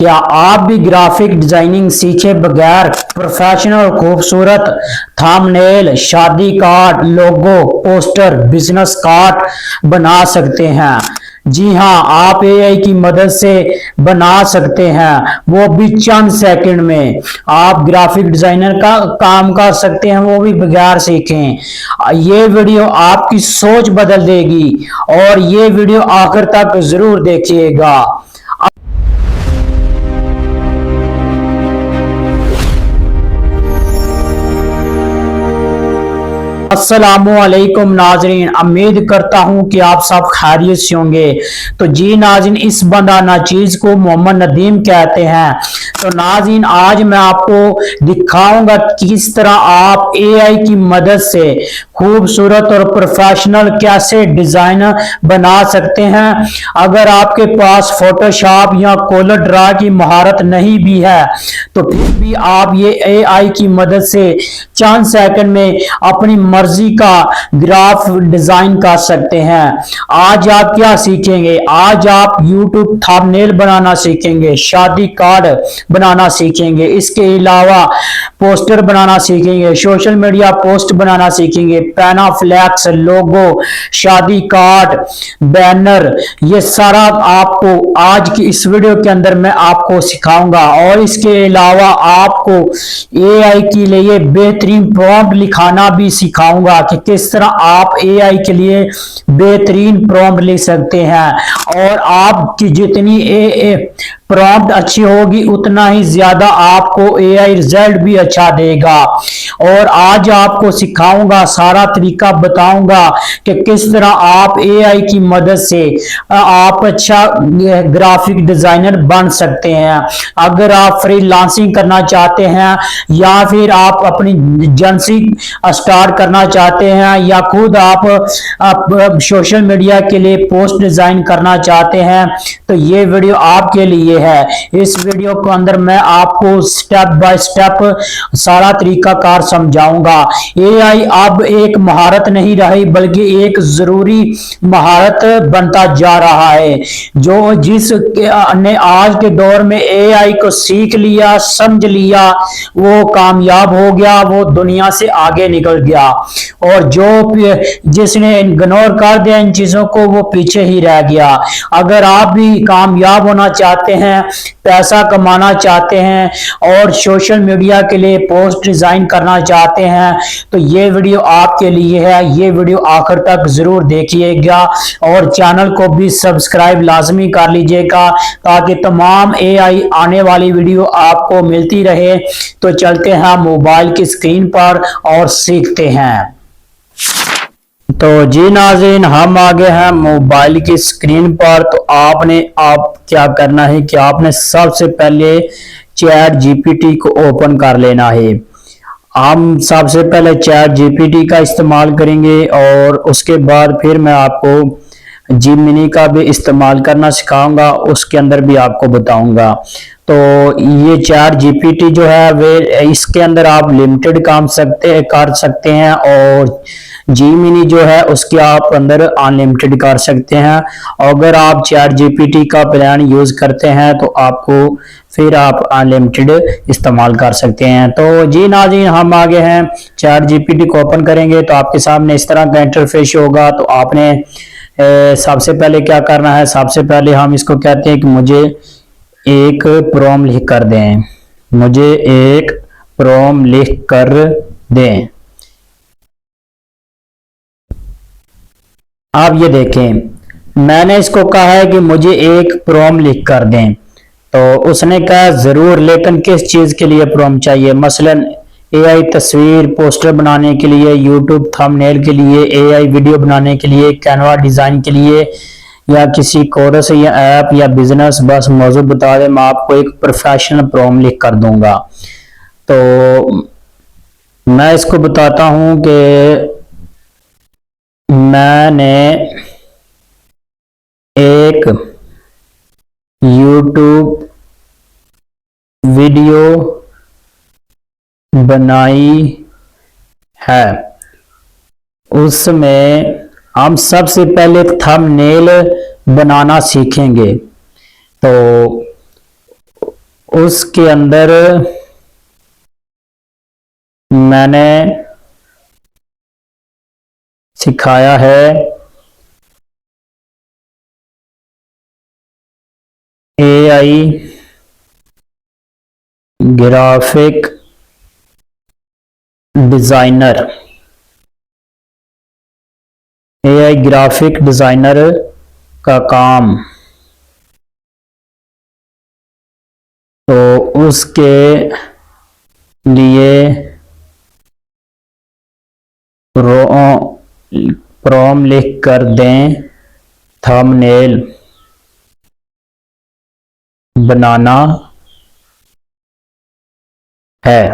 क्या आप भी ग्राफिक डिजाइनिंग सीखे बगैर प्रोफेशनल खूबसूरत थंबनेल, शादी कार्ड, लोगो, पोस्टर, बिजनेस कार्ड बना सकते हैं? जी हां, आप एआई की मदद से बना सकते हैं, वो भी चंद सेकंड में। आप ग्राफिक डिजाइनर का काम कर सकते हैं, वो भी बगैर सीखें। ये वीडियो आपकी सोच बदल देगी और ये वीडियो आखिर तक जरूर देखिएगा। अस्सलामुअलैकुम नाजरीन, उम्मीद करता हूँ कि आप सब खैरियत से होंगे। तो जी नाजरीन, इस बंदा नाचीज को मोहम्मद नदीम कहते हैं। तो नाजरीन, आज मैं आपको दिखाऊंगा किस तरह आप एआई की मदद से खूबसूरत और प्रोफेशनल कैसे डिजाइन बना सकते हैं। अगर आपके पास फोटोशॉप या कोलर ड्रा की महारत नहीं भी है तो फिर भी आप ये एआई की मदद से चंद सेकंड में अपनी मर्जी का ग्राफ डिजाइन कर सकते हैं। आज आप क्या सीखेंगे? आज आप यूट्यूब थंबनेल बनाना सीखेंगे, शादी कार्ड बनाना सीखेंगे, इसके अलावा पोस्टर बनाना सीखेंगे, सोशल मीडिया पोस्ट बनाना सीखेंगे, पैनाफ्लेक्स, लोगो, शादी कार्ड, बैनर, ये सारा आपको आज की इस वीडियो के अंदर मैं आपको सिखाऊंगा। और इसके अलावा आपको एआई के लिए बेहतरीन प्रॉम्प्ट लिखाना भी सिखाऊंगा कि किस तरह आप एआई के लिए बेहतरीन प्रॉम्प्ट लिख सकते हैं। और आपकी जितनी प्रॉम्प्ट अच्छी होगी उतना ही ज्यादा आपको एआई रिजल्ट भी अच्छा देगा। और आज आपको सिखाऊंगा, सारा तरीका बताऊंगा कि किस तरह आप एआई की मदद से आप अच्छा ग्राफिक डिजाइनर बन सकते हैं। अगर आप फ्रीलांसिंग करना चाहते हैं या फिर आप अपनी एजेंसी स्टार्ट करना चाहते हैं या खुद आप सोशल मीडिया के लिए पोस्ट डिजाइन करना चाहते हैं तो ये वीडियो आपके लिए है। इस वीडियो के अंदर मैं आपको स्टेप बाय स्टेप सारा तरीका कार समझाऊंगा। एआई अब एक महारत नहीं रही बल्कि एक जरूरी महारत बनता जा रहा है। जो जिस ने आज के दौर में एआई को सीख लिया, समझ लिया, वो कामयाब हो गया, वो दुनिया से आगे निकल गया। और जो जिसने इग्नोर कर दिया इन चीजों को वो पीछे ही रह गया। अगर आप भी कामयाब होना चाहते हैं, पैसा कमाना चाहते हैं और सोशल मीडिया के लिए पोस्ट डिजाइन करना चाहते हैं तो ये वीडियो आपके लिए है। ये वीडियो आखिर तक जरूर देखिएगा और चैनल को भी सब्सक्राइब लाजमी कर लीजिएगा ताकि तमाम एआई आने वाली वीडियो आपको मिलती रहे। तो चलते हैं मोबाइल की स्क्रीन पर और सीखते हैं। तो जी नाज़रीन, हम आ गए हैं मोबाइल की स्क्रीन पर। तो आप क्या करना है कि आपने सबसे पहले चैट जीपीटी को ओपन कर लेना है। हम सबसे पहले चैट जीपीटी का इस्तेमाल करेंगे और उसके बाद फिर मैं आपको जिमिनी का भी इस्तेमाल करना सिखाऊंगा, उसके अंदर भी आपको बताऊंगा। तो ये चैट जीपीटी जो है वे इसके अंदर आप लिमिटेड काम कर सकते हैं और जिमिनी जो है उसके आप अंदर अनलिमिटेड कर सकते हैं। अगर आप चैट जीपीटी का प्लान यूज करते हैं तो आपको फिर आप अनलिमिटेड इस्तेमाल कर सकते हैं। तो जी नाज़रीन, हम आगे हैं, चैट जीपीटी को ओपन करेंगे तो आपके सामने इस तरह का इंटरफेस होगा। तो आपने सबसे पहले क्या करना है, सबसे पहले हम इसको कहते हैं कि मुझे एक प्रॉम्प्ट लिख कर दें, मुझे एक प्रॉम्प्ट लिख कर दें। आप ये देखें, मैंने इसको कहा है कि मुझे एक प्रॉम्प्ट लिख कर दें तो उसने कहा जरूर, लेकिन किस चीज के लिए प्रॉम्प्ट चाहिए? मसलन एआई तस्वीर पोस्टर बनाने के लिए, यूट्यूब थंबनेल के लिए, एआई वीडियो बनाने के लिए, कैनवा डिजाइन के लिए, या किसी कोर्स या ऐप या बिजनेस। बस मौजूद बता दें, मैं आपको एक प्रोफेशनल प्रॉम्प्ट लिख कर दूंगा। तो मैं इसको बताता हूं कि मैंने एक YouTube वीडियो बनाई है, उसमें हम सबसे पहले थंबनेल बनाना सीखेंगे। तो उसके अंदर मैंने सिखाया है AI graphic designer, AI graphic designer का काम। तो उसके लिए प्रॉम लिख कर दें, थंबनेल बनाना है।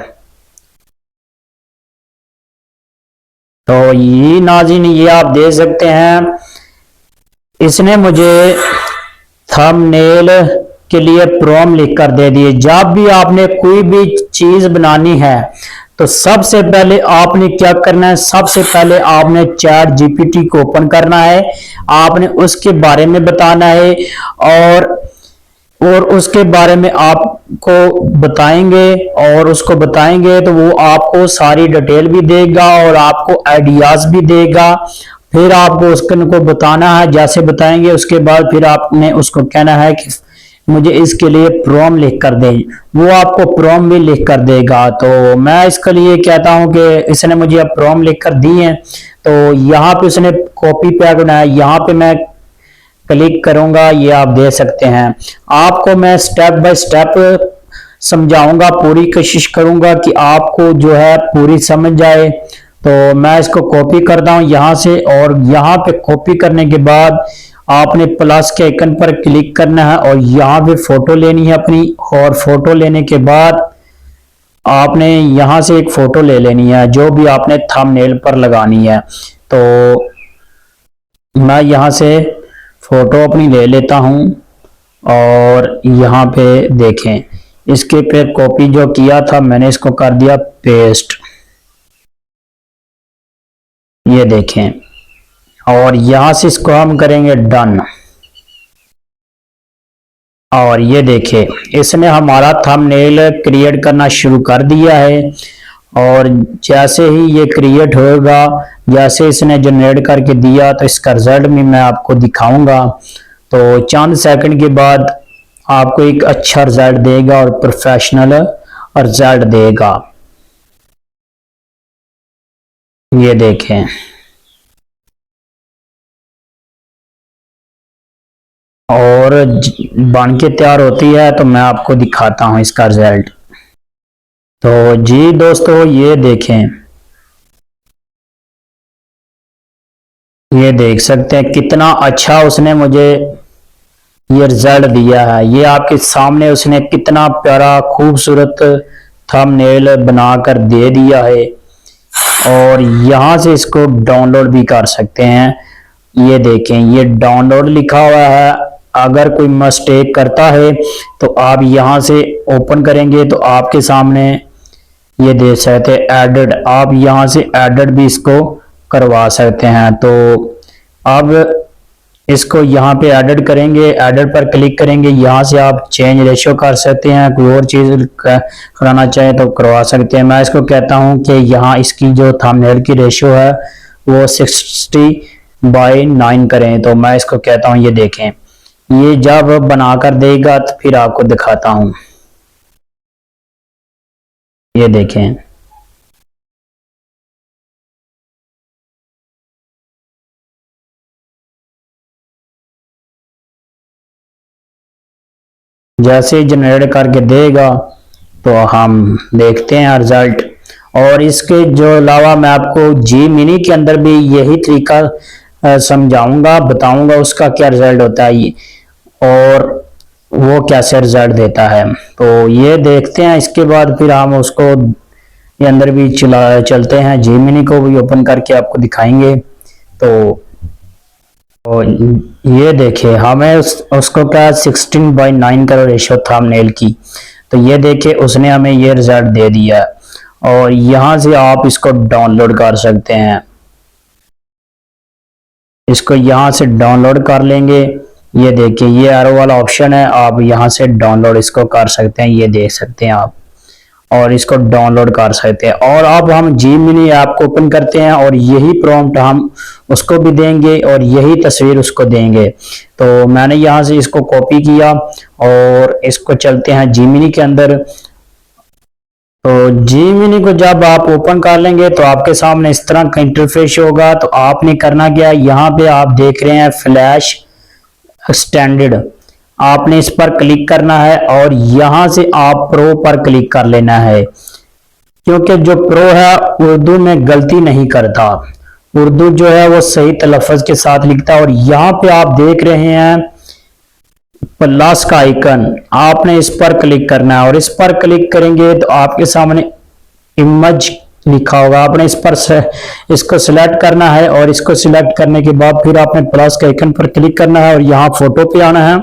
तो ये नाज़रीन ये आप देख सकते हैं, इसने मुझे थंबनेल के लिए प्रॉम लिख कर दे दिए। जब भी आपने कोई भी चीज बनानी है तो सबसे पहले आपने क्या करना है, सबसे पहले आपने चैट जीपीटी को ओपन करना है, आपने उसके बारे में बताना है और उसके बारे में आपको बताएंगे और उसको बताएंगे तो वो आपको सारी डिटेल भी देगा और आपको आइडियाज भी देगा। फिर आपको उसको बताना है, जैसे बताएंगे उसके बाद फिर आपने उसको कहना है कि मुझे इसके लिए प्रॉम लिख कर दे, वो आपको प्रॉम भी लिख कर देगा। तो मैं इसके लिए कहता हूं कि इसने मुझे अब प्रॉम लिख कर दी है, तो यहाँ पे उसने कॉपी पैक बनाया, यहाँ पे मैं क्लिक करूंगा, ये आप देख सकते हैं। आपको मैं स्टेप बाय स्टेप समझाऊंगा, पूरी कोशिश करूंगा कि आपको जो है पूरी समझ जाए। तो मैं इसको कॉपी करता हूं यहां से, और यहां पे कॉपी करने के बाद आपने प्लस के आइकन पर क्लिक करना है और यहाँ पे फोटो लेनी है अपनी, और फोटो लेने के बाद आपने यहां से एक फोटो ले लेनी है जो भी आपने थंबनेल पर लगानी है। तो मैं यहां से फोटो अपनी ले लेता हूं और यहाँ पे देखें, इसके पे कॉपी जो किया था मैंने इसको कर दिया पेस्ट, ये देखें, और यहां से इसको हम करेंगे डन। और ये देखिए इसने हमारा थंबनेल क्रिएट करना शुरू कर दिया है, और जैसे ही ये क्रिएट होगा, जैसे इसने जनरेट करके दिया तो इसका रिजल्ट भी मैं आपको दिखाऊंगा। तो चंद सेकंड के बाद आपको एक अच्छा रिजल्ट देगा और प्रोफेशनल रिजल्ट देगा। ये देखें, और बन के तैयार होती है तो मैं आपको दिखाता हूं इसका रिजल्ट। तो जी दोस्तों ये देखें, ये देख सकते हैं कितना अच्छा उसने मुझे ये रिजल्ट दिया है। ये आपके सामने उसने कितना प्यारा खूबसूरत थंबनेल बनाकर दे दिया है, और यहां से इसको डाउनलोड भी कर सकते हैं। ये देखें, ये डाउनलोड लिखा हुआ है। अगर कोई मिस्टेक करता है तो आप यहां से ओपन करेंगे तो आपके सामने ये देख सकते हैं एडेड, आप यहां से एडेड भी इसको करवा सकते हैं। तो अब इसको यहाँ पे एडेड करेंगे, एडेड पर क्लिक करेंगे, यहाँ से आप चेंज रेशियो कर सकते हैं, कोई और चीज कराना चाहे तो करवा सकते हैं। मैं इसको कहता हूँ कि यहाँ इसकी जो थंबनेल की रेशियो है वो 60/9 करें। तो मैं इसको कहता हूँ, ये देखें, ये जब बनाकर देगा तो फिर आपको दिखाता हूँ। ये देखें, जैसे जनरेट करके देगा तो हम देखते हैं रिजल्ट। और इसके जो अलावा मैं आपको जी मिनी के अंदर भी यही तरीका समझाऊंगा, बताऊंगा उसका क्या रिजल्ट होता है और वो कैसे रिजल्ट देता है। तो ये देखते हैं, इसके बाद फिर हम उसको ये अंदर भी चलते हैं, जी मिनी को भी ओपन करके आपको दिखाएंगे। तो ये देखिए हमें उसको क्या 16/9 का रेशियो था थंबनेल की। तो ये देखिए उसने हमें ये रिजल्ट दे दिया, और यहां से आप इसको डाउनलोड कर सकते हैं। इसको यहां से डाउनलोड कर लेंगे, ये देखिए ये एरो वाला ऑप्शन है, आप यहाँ से डाउनलोड इसको कर सकते हैं, ये देख सकते हैं आप, और इसको डाउनलोड कर सकते हैं। और अब हम Gemini ऐप को ओपन करते हैं और यही प्रॉम्प्ट हम उसको भी देंगे और यही तस्वीर उसको देंगे। तो मैंने यहाँ से इसको कॉपी किया और इसको चलते हैं Gemini के अंदर। तो Gemini को जब आप ओपन कर लेंगे तो आपके सामने इस तरह का इंटरफेस होगा। तो आपने करना क्या है, यहाँ पे आप देख रहे हैं फ्लैश स्टैंडर्ड, आपने इस पर क्लिक करना है और यहां से आप प्रो पर क्लिक कर लेना है, क्योंकि जो प्रो है उर्दू में गलती नहीं करता, उर्दू जो है वो सही तलफ़्फ़ुज़ के साथ लिखता है। और यहाँ पे आप देख रहे हैं प्लस का आइकन, आपने इस पर क्लिक करना है और इस पर क्लिक करेंगे तो आपके सामने इमेज लिखा होगा, आपने इस पर इसको सिलेक्ट करना है और इसको सिलेक्ट करने के बाद फिर आपने प्लस के आइकन पर क्लिक करना है और यहाँ फोटो पे आना है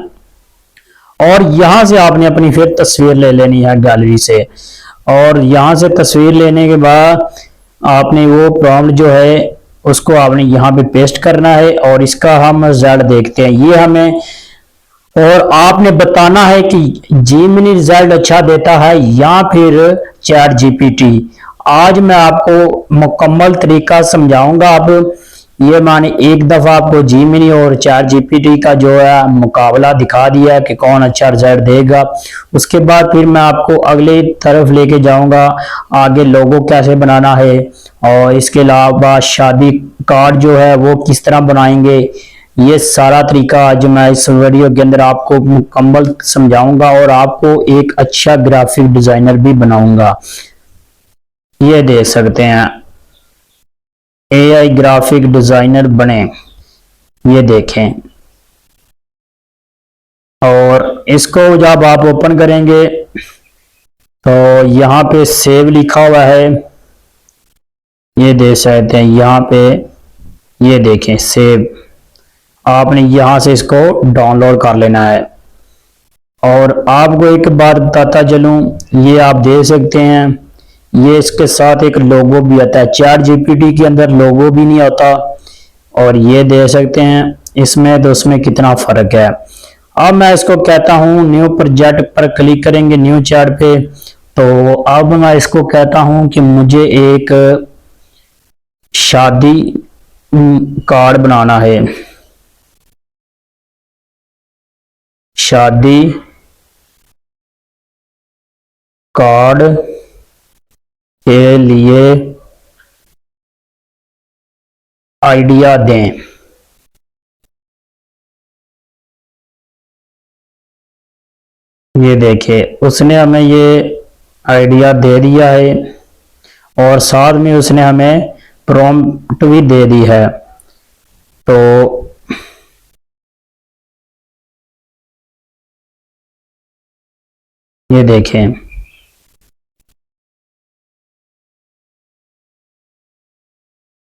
और यहां से आपने अपनी फिर तस्वीर ले लेनी है गैलरी से। और यहां से तस्वीर लेने के बाद आपने वो प्रॉम्प्ट जो है उसको आपने यहाँ पे पेस्ट करना है और इसका हम रिजल्ट देखते हैं ये हमें, और आपने बताना है कि Gemini रिजल्ट अच्छा देता है या फिर चैट GPT। आज मैं आपको मुकम्मल तरीका समझाऊंगा। अब ये माने एक दफा आपको Gemini और चैट GPT का जो है मुकाबला दिखा दिया कि कौन अच्छा रिजल्ट देगा, उसके बाद फिर मैं आपको अगले तरफ लेके जाऊंगा, आगे लोगो कैसे बनाना है और इसके अलावा शादी कार्ड जो है वो किस तरह बनाएंगे, ये सारा तरीका आज मैं इस वीडियो के अंदर आपको मुकम्मल समझाऊंगा और आपको एक अच्छा ग्राफिक डिजाइनर भी बनाऊंगा। ये देख सकते हैं AI ग्राफिक डिजाइनर बने, ये देखें। और इसको जब आप ओपन करेंगे तो यहाँ पे सेव लिखा हुआ है, ये देख सकते हैं यहाँ पे, ये देखें सेव, आपने यहाँ से इसको डाउनलोड कर लेना है। और आपको एक बात बताता चलूं, ये आप देख सकते हैं ये इसके साथ एक लोगो भी आता है, चैट GPT के अंदर लोगो भी नहीं आता, और ये देख सकते हैं इसमें तो उसमें कितना फर्क है। अब मैं इसको कहता हूं न्यू प्रोजेक्ट पर क्लिक करेंगे न्यू चैट पे, तो अब मैं इसको कहता हूं कि मुझे एक शादी कार्ड बनाना है, शादी कार्ड के लिए आइडिया दें। ये देखिए उसने हमें ये आइडिया दे दिया है और साथ में उसने हमें प्रॉम्प्ट भी दे दी है। तो ये देखें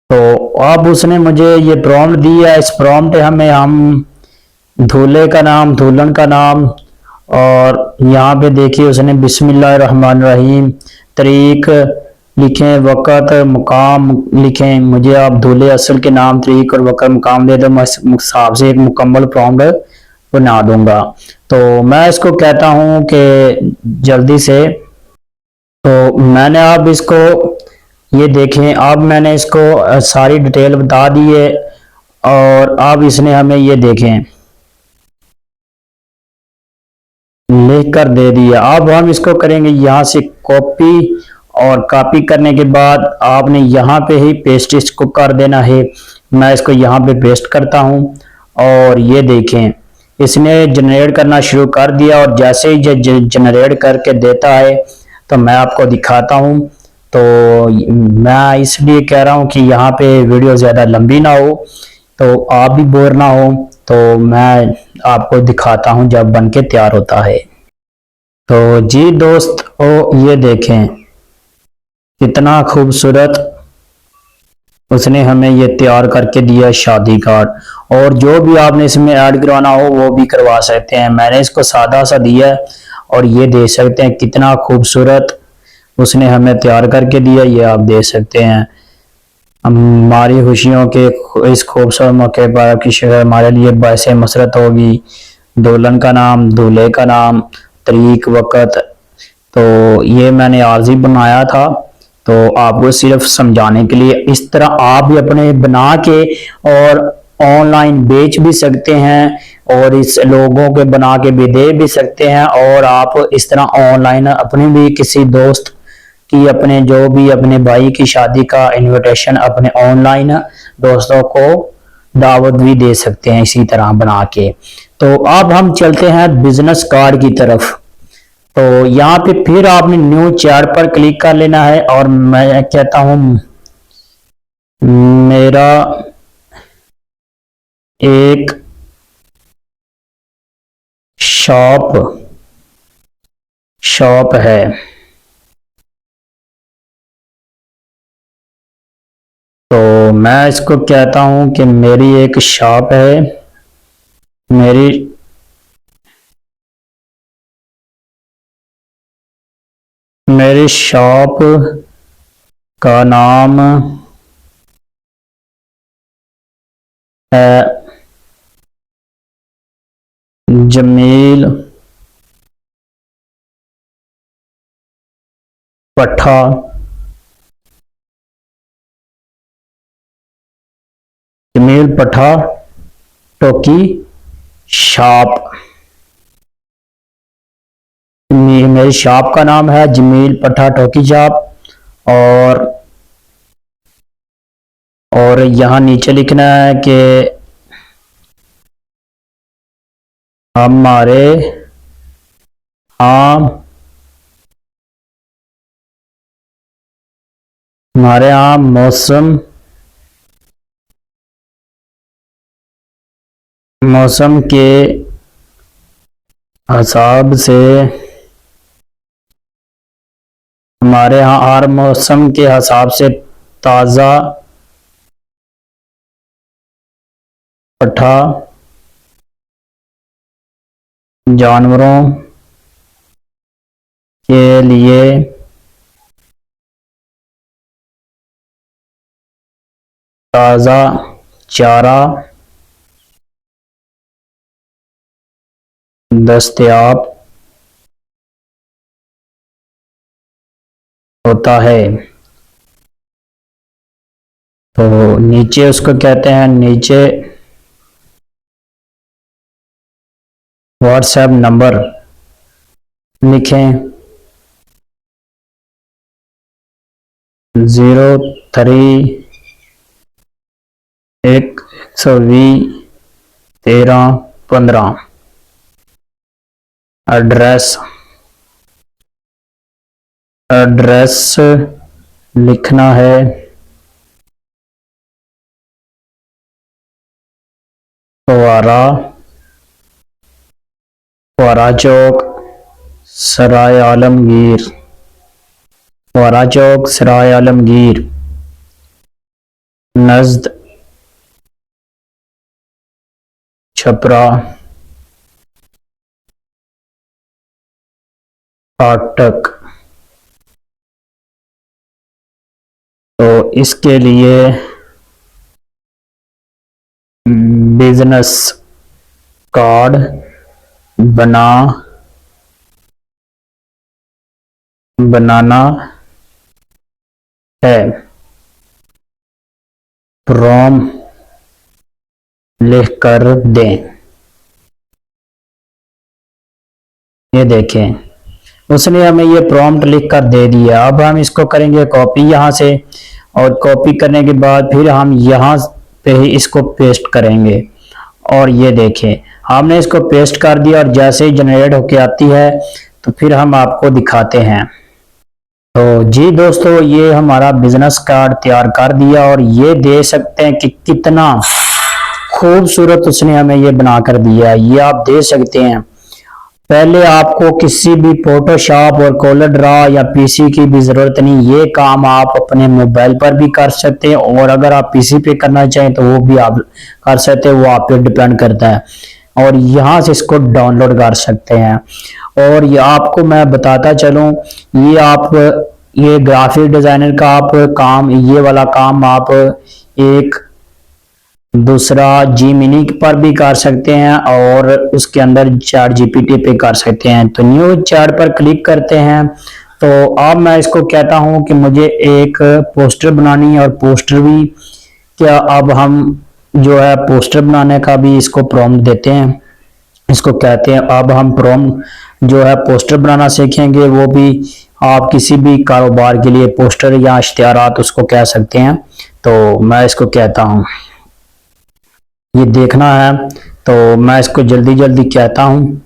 तो अब उसने मुझे ये प्रॉम्प्ट दिया, इस प्रॉम्प्ट हमें हम दूल्हे का नाम, दुल्हन का नाम, और यहाँ पे देखिए उसने बिस्मिल्लाहिर्रहमानिर्रहीम तरीक लिखें, वक़्त मुकाम लिखें, मुझे आप दूल्हे असल के नाम, तरीक और वक़्त मुकाम दे दो, मैं हिसाब से एक मुकम्मल प्रॉम्प्ट बना दूंगा। तो मैं इसको कहता हूँ कि जल्दी से, तो मैंने अब इसको ये देखें, अब मैंने इसको सारी डिटेल बता दी है और अब इसने हमें ये देखें लिख कर दे दिया। अब हम इसको करेंगे यहाँ से कॉपी, और कॉपी करने के बाद आपने यहाँ पे ही पेस्ट इसको कर देना है। मैं इसको यहाँ पे पेस्ट करता हूँ और ये देखें इसने जनरेट करना शुरू कर दिया, और जैसे ही जनरेट करके देता है तो मैं आपको दिखाता हूँ। तो मैं इसलिए कह रहा हूँ कि यहाँ पे वीडियो ज़्यादा लंबी ना हो तो आप भी बोर ना हो, तो मैं आपको दिखाता हूँ जब बन के तैयार होता है। तो जी दोस्त ये देखें कितना खूबसूरत उसने हमें ये तैयार करके दिया शादी कार्ड, और जो भी आपने इसमें ऐड करवाना हो वो भी करवा सकते हैं। मैंने इसको सादा सा दिया है और ये देख सकते हैं कितना खूबसूरत उसने हमें तैयार करके दिया, ये आप देख सकते हैं। हमारी खुशियों के इस खूबसूरत मौके पर आपकी शिकत हमारे लिए बायस मसरत होगी। दुल्हन का नाम, दूल्हे का नाम, तारीख, वक़्त, तो ये मैंने आर्जी बनाया था। तो आपको सिर्फ समझाने के लिए, इस तरह आप भी अपने बना के और ऑनलाइन बेच भी सकते हैं और इस लोगों के बना के भी दे भी सकते हैं। और आप इस तरह ऑनलाइन अपने भी किसी दोस्त कि अपने जो भी अपने भाई की शादी का इनविटेशन अपने ऑनलाइन दोस्तों को दावत भी दे सकते हैं इसी तरह बना के। तो अब हम चलते हैं बिजनेस कार्ड की तरफ। तो यहाँ पे फिर आपने न्यू चैट पर क्लिक कर लेना है और मैं कहता हूं मेरा एक शॉप शॉप है। तो मैं इसको कहता हूं कि मेरी एक शॉप है। मेरी मेरी शॉप का नाम है जमील पट्ठा जमील पट्ठा टोकी शॉप। मेरी शॉप का नाम है जमील पट्ठा टोकी शॉप। और यहाँ नीचे लिखना है कि हमारे यहाँ हमारे यहाँ मौसम के हिसाब से हमारे यहाँ हर मौसम के हिसाब से ताज़ा पट्ठा जानवरों के लिए ताज़ा चारा दस्तयाब होता है। तो नीचे उसको कहते हैं, नीचे व्हाट्सएप नंबर लिखें 03-120-13-15। एड्रेस लिखना है फुआरा चौक सराय आलमगीर, फुआरा चौक सराय आलमगीर नज़द छपरा फाटक। तो इसके लिए बिजनेस कार्ड बनाना है। फ्रॉम लिख कर दें। ये देखें, उसने हमें ये प्रॉम्प्ट लिख कर दे दिया। अब हम इसको करेंगे कॉपी यहाँ से, और कॉपी करने के बाद फिर हम यहाँ पे ही इसको पेस्ट करेंगे। और ये देखें, हमने इसको पेस्ट कर दिया और जैसे ही जनरेट होके आती है तो फिर हम आपको दिखाते हैं। तो जी दोस्तों, ये हमारा बिजनेस कार्ड तैयार कर दिया और ये दे सकते हैं कि कितना खूबसूरत उसने हमें ये बनाकर दिया है। ये आप दे सकते हैं। पहले आपको किसी भी फोटोशॉप और कॉलर ड्रा या पीसी की भी जरूरत नहीं। ये काम आप अपने मोबाइल पर भी कर सकते हैं और अगर आप पीसी पे करना चाहें तो वो भी आप कर सकते हैं, वो आप पे डिपेंड करता है। और यहाँ से इसको डाउनलोड कर सकते हैं। और ये आपको मैं बताता चलूं, ये आप ये ग्राफिक डिजाइनर का आप काम, ये वाला काम आप एक दूसरा जी मिनी पर भी कर सकते हैं और उसके अंदर चैट जीपीटी पे कर सकते हैं। तो न्यू चैट पर क्लिक करते हैं। तो अब मैं इसको कहता हूं कि मुझे एक पोस्टर बनानी है, और पोस्टर भी क्या, अब हम जो है पोस्टर बनाने का भी इसको प्रॉम्प्ट देते हैं। इसको कहते हैं, अब हम प्रॉम्प्ट जो है पोस्टर बनाना सीखेंगे, वो भी आप किसी भी कारोबार के लिए पोस्टर या इश्तिहारात उसको कह सकते हैं। तो मैं इसको कहता हूँ, ये देखना है, तो मैं इसको जल्दी जल्दी कहता हूँ।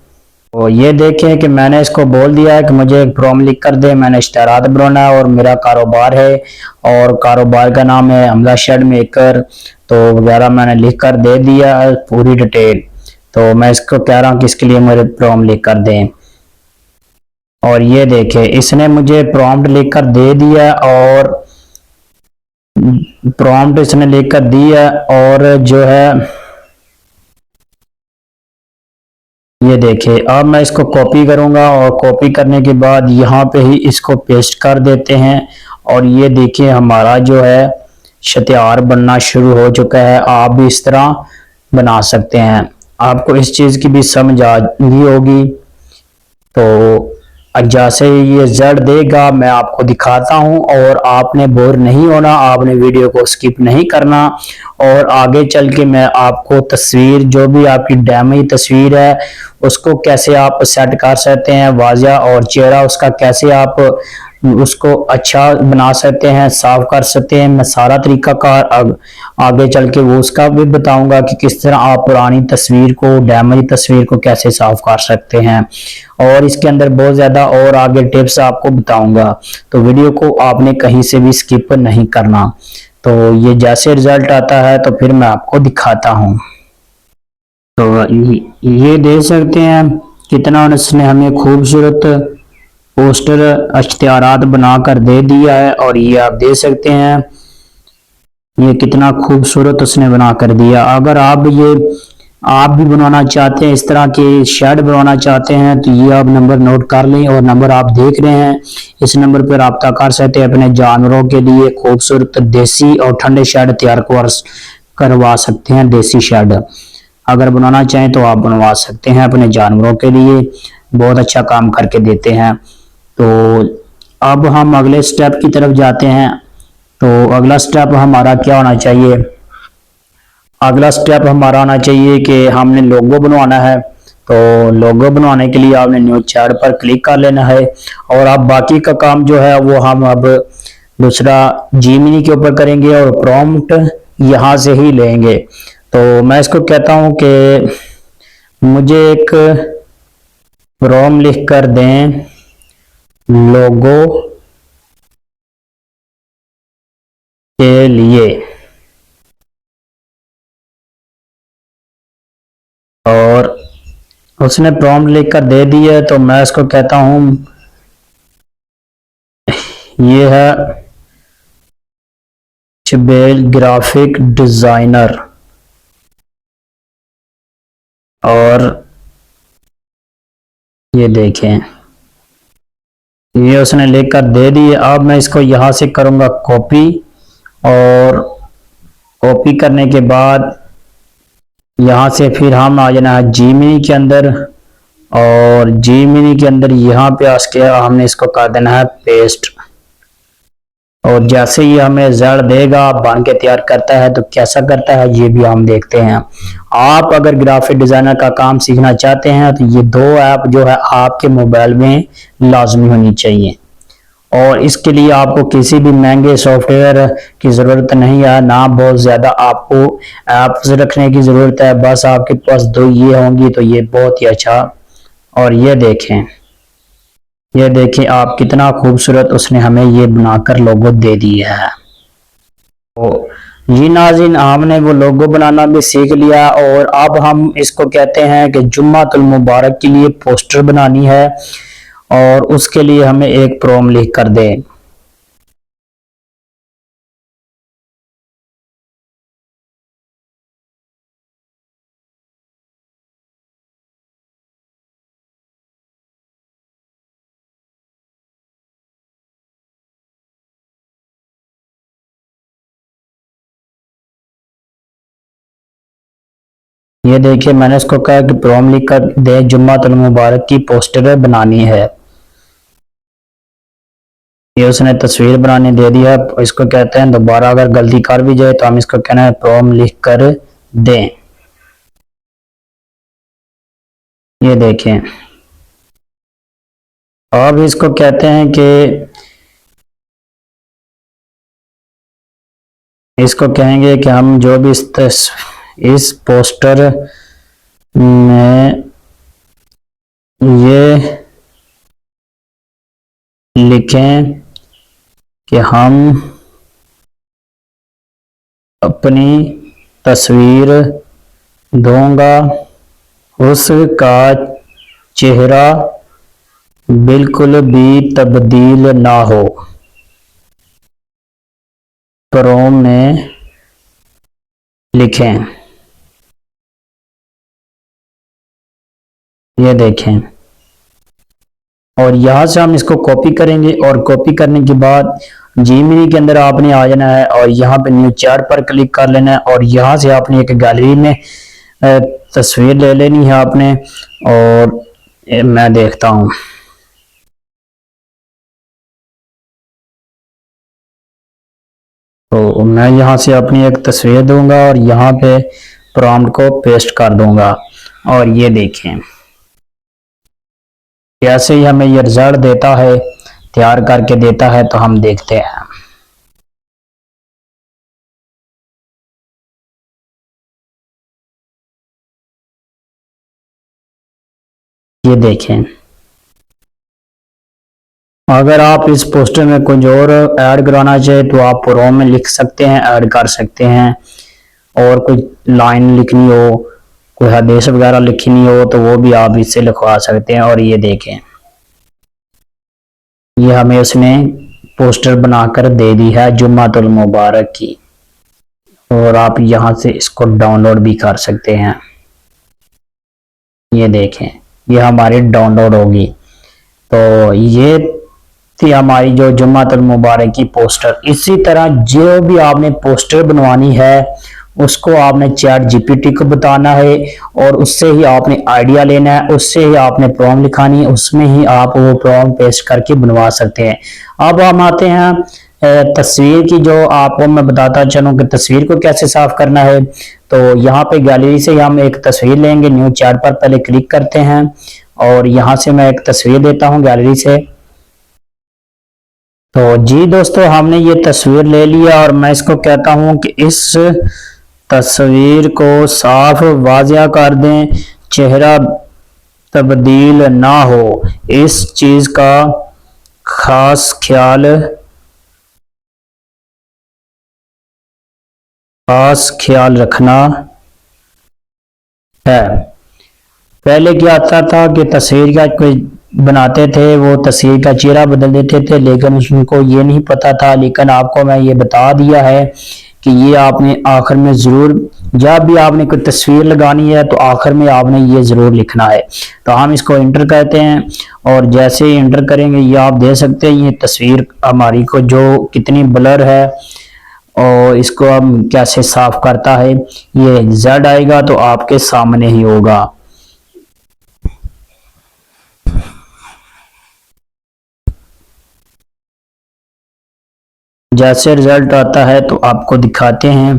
तो ये देखें कि मैंने इसको बोल दिया है कि मुझे एक प्रॉम्प्ट लिख कर दे, मैंने इश्तिहारात बनाना है और मेरा कारोबार है, और कारोबार का नाम है हमजा शेड मेकर, तो वगैरह मैंने लिख कर दे दिया है पूरी डिटेल। तो मैं इसको कह रहा हूँ कि इसके लिए मुझे प्रॉम्प्ट लिख कर दें, और ये देखें इसने मुझे प्रॉम्प्ट लिख कर दे दिया, और प्रॉम्प्ट इसने लिख कर दिया, और जो है ये देखिए अब मैं इसको कॉपी करूंगा, और कॉपी करने के बाद यहाँ पे ही इसको पेस्ट कर देते हैं। और ये देखिए हमारा जो है इश्तिहार बनना शुरू हो चुका है। आप भी इस तरह बना सकते हैं। आपको इस चीज की भी समझ आ गई होगी। तो जैसे ये जड़ देगा मैं आपको दिखाता हूं, और आपने बोर नहीं होना, आपने वीडियो को स्किप नहीं करना, और आगे चल के मैं आपको तस्वीर, जो भी आपकी डैमेज तस्वीर है उसको कैसे आप सेट कर सकते हैं वाजिया, और चेहरा उसका कैसे आप उसको अच्छा बना सकते हैं, साफ कर सकते हैं। मैं सारा तरीका कार आगे चल के वो उसका भी बताऊंगा कि किस तरह आप पुरानी तस्वीर को, डैमेज तस्वीर को कैसे साफ कर सकते हैं, और इसके अंदर बहुत ज्यादा और आगे टिप्स आपको बताऊंगा। तो वीडियो को आपने कहीं से भी स्किप नहीं करना। तो ये जैसे रिजल्ट आता है तो फिर मैं आपको दिखाता हूँ। तो ये देख सकते हैं कितना उसने हमें खूबसूरत पोस्टर इश्तिहारात बनाकर दे दिया है, और ये आप देख सकते हैं ये कितना खूबसूरत उसने बना कर दिया। अगर आप भी बनवाना चाहते हैं, इस तरह के शेड बनवाना चाहते हैं, तो ये आप नंबर नोट कर लें, और नंबर आप देख रहे हैं इस नंबर पर रब्ता कर सकते हैं। अपने जानवरों के लिए खूबसूरत देसी और ठंडे शेड तैयार करवा सकते हैं। देसी शेड अगर बनवाना चाहें तो आप बनवा सकते हैं अपने जानवरों के लिए, बहुत अच्छा काम करके देते हैं। तो अब हम अगले स्टेप की तरफ जाते हैं। तो अगला स्टेप हमारा क्या होना चाहिए? अगला स्टेप हमारा होना चाहिए कि हमने लोगो बनवाना है। तो लोगो बनवाने के लिए आपने न्यू चैट पर क्लिक कर लेना है, और आप बाकी का काम जो है वो हम अब दूसरा जीमिनी के ऊपर करेंगे, और प्रॉम्प्ट यहाँ से ही लेंगे। तो मैं इसको कहता हूँ कि मुझे एक प्रॉम्प्ट लिख कर दें, लोगो के लिए, और उसने प्रॉम्प्ट लिख कर दे दी है। तो मैं इसको कहता हूं ये है चबेल ग्राफिक डिजाइनर, और ये देखें ये उसने लिख कर दे दी है। अब मैं इसको यहां से करूंगा कॉपी, और कॉपी करने के बाद यहां से फिर हम आ जाना है जी मिनी के अंदर, और जी मिनी के अंदर यहाँ पे आके हमने इसको कर देना है पेस्ट। और जैसे ही हमें जड़ देगा, बन के तैयार करता है, तो कैसा करता है ये भी हम देखते हैं। आप अगर ग्राफिक डिजाइनर का काम सीखना चाहते हैं तो ये दो ऐप जो है आपके मोबाइल में लाजमी होनी चाहिए, और इसके लिए आपको किसी भी महंगे सॉफ्टवेयर की जरूरत नहीं है, ना बहुत ज्यादा आपको ऐप्स रखने की जरूरत है। बस आपके पास दो ये होंगी तो ये बहुत ही अच्छा। और ये देखें आप कितना खूबसूरत उसने हमें ये बनाकर लोगो दे दिया है। तो जी नाज़रीन, हमने वो लोगो बनाना भी सीख लिया, और अब हम इसको कहते हैं कि जुम्मातुल मुबारक के लिए पोस्टर बनानी है, और उसके लिए हमें एक प्रॉम्प्ट लिख कर दें। ये देखिए मैंने इसको कहा कि प्रॉम लिख कर दे, जुम्मतुल मुबारक की पोस्टर बनानी है। ये उसने तस्वीर बनाने दे दी है। इसको कहते हैं दोबारा अगर गलती कर भी जाए तो हम इसको कहना है प्रॉम लिख कर दें। ये देखें, अब इसको कहते हैं कि इसको कहेंगे कि हम जो भी इस पोस्टर में ये लिखें कि हम अपनी तस्वीर दूंगा, उसका चेहरा बिल्कुल भी तब्दील ना हो, क्रोम में लिखें। ये देखें, और यहां से हम इसको कॉपी करेंगे और कॉपी करने के बाद जीमेल के अंदर आपने आ जाना है और यहाँ पे न्यू चैट पर क्लिक कर लेना है और यहाँ से आपने एक गैलरी में तस्वीर ले लेनी है आपने। और मैं देखता हूँ, तो मैं यहाँ से अपनी एक तस्वीर दूंगा और यहाँ पे प्रॉम्प्ट को पेस्ट कर दूंगा और ये देखें कैसे ही हमें ये रिजल्ट देता है, तैयार करके देता है। तो हम देखते हैं। ये देखें, अगर आप इस पोस्टर में कुछ और ऐड कराना चाहे तो आप प्रोम में लिख सकते हैं, ऐड कर सकते हैं। और कुछ लाइन लिखनी हो, कोई हदीस वगैरह लिखनी हो तो वो भी आप इससे लिखवा सकते हैं। और ये देखें, ये हमें उसने पोस्टर बनाकर दे दी है जुम्मतुल मुबारक की। और आप यहां से इसको डाउनलोड भी कर सकते हैं। ये देखें, ये हमारी डाउनलोड होगी। तो ये थी हमारी जो जुम्मतुल मुबारक की पोस्टर। इसी तरह जो भी आपने पोस्टर बनवानी है उसको आपने चैट जीपीटी को बताना है और उससे ही आपने आइडिया लेना है, उससे ही आपने प्रॉम्प्ट लिखानी है, उसमें ही आप वो प्रॉम्प्ट पेस्ट करके बनवा सकते हैं। अब हम आते हैं तस्वीर की, जो आपको मैं बताता चलूं कि तस्वीर को कैसे साफ करना है। तो यहाँ पे गैलरी से हम एक तस्वीर लेंगे, न्यू चैट पर पहले क्लिक करते हैं और यहाँ से मैं एक तस्वीर देता हूँ गैलरी से। तो जी दोस्तों, हमने ये तस्वीर ले लिया और मैं इसको कहता हूं कि इस तस्वीर को साफ वाज़िया कर दें, चेहरा तब्दील ना हो, इस चीज का खास ख्याल रखना है। पहले क्या आता था कि तस्वीर का कोई बनाते थे, वो तस्वीर का चेहरा बदल देते थे, लेकिन उनको ये नहीं पता था। लेकिन आपको मैं ये बता दिया है कि ये आपने आखिर में जरूर, जब भी आपने कोई तस्वीर लगानी है तो आखिर में आपने ये जरूर लिखना है। तो हम इसको इंटर करते हैं और जैसे ही इंटर करेंगे ये आप देख सकते हैं ये तस्वीर हमारी को जो कितनी ब्लर है और इसको हम कैसे साफ करता है। ये जेड आएगा तो आपके सामने ही होगा। जैसे रिजल्ट आता है तो आपको दिखाते हैं।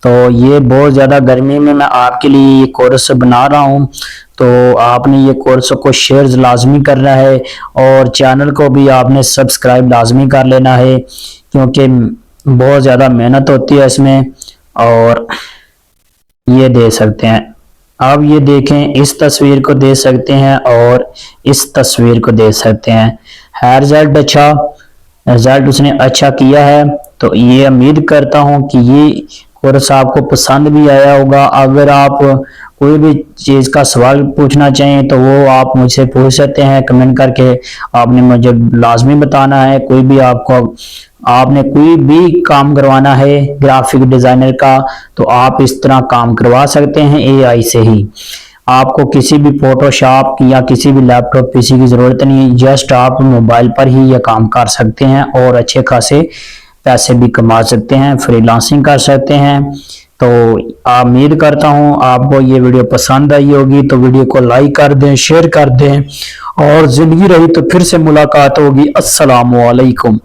तो ये बहुत ज़्यादा गर्मी में मैं आपके लिए ये कोर्स बना रहा हूँ, तो आपने ये कोर्स को शेयर लाजमी करना है और चैनल को भी आपने सब्सक्राइब लाजमी कर लेना है, क्योंकि बहुत ज़्यादा मेहनत होती है इसमें। और ये दे सकते हैं, अब ये देखें, इस तस्वीर को दे सकते हैं और इस तस्वीर को दे सकते हैं। है रिजल्ट अच्छा, रिजल्ट उसने अच्छा किया है। तो ये उम्मीद करता हूं कि ये कोर्स आपको पसंद भी आया होगा। अगर आप कोई भी चीज का सवाल पूछना चाहें तो वो आप मुझसे पूछ सकते हैं कमेंट करके। आपने मुझे लाजमी बताना है, कोई भी आपने कोई भी काम करवाना है ग्राफिक डिजाइनर का तो आप इस तरह काम करवा सकते हैं एआई से ही। आपको किसी भी फोटोशॉप की या किसी भी लैपटॉप पीसी की जरूरत नहीं, जस्ट आप मोबाइल पर ही यह काम कर सकते हैं और अच्छे खासे पैसे भी कमा सकते हैं, फ्रीलांसिंग कर सकते हैं, तो उम्मीद करता हूँ आपको ये वीडियो पसंद आई होगी, तो वीडियो को लाइक कर दें, शेयर कर दें, और जिंदगी रही तो फिर से मुलाकात होगी। अस्सलामु अलैकुम।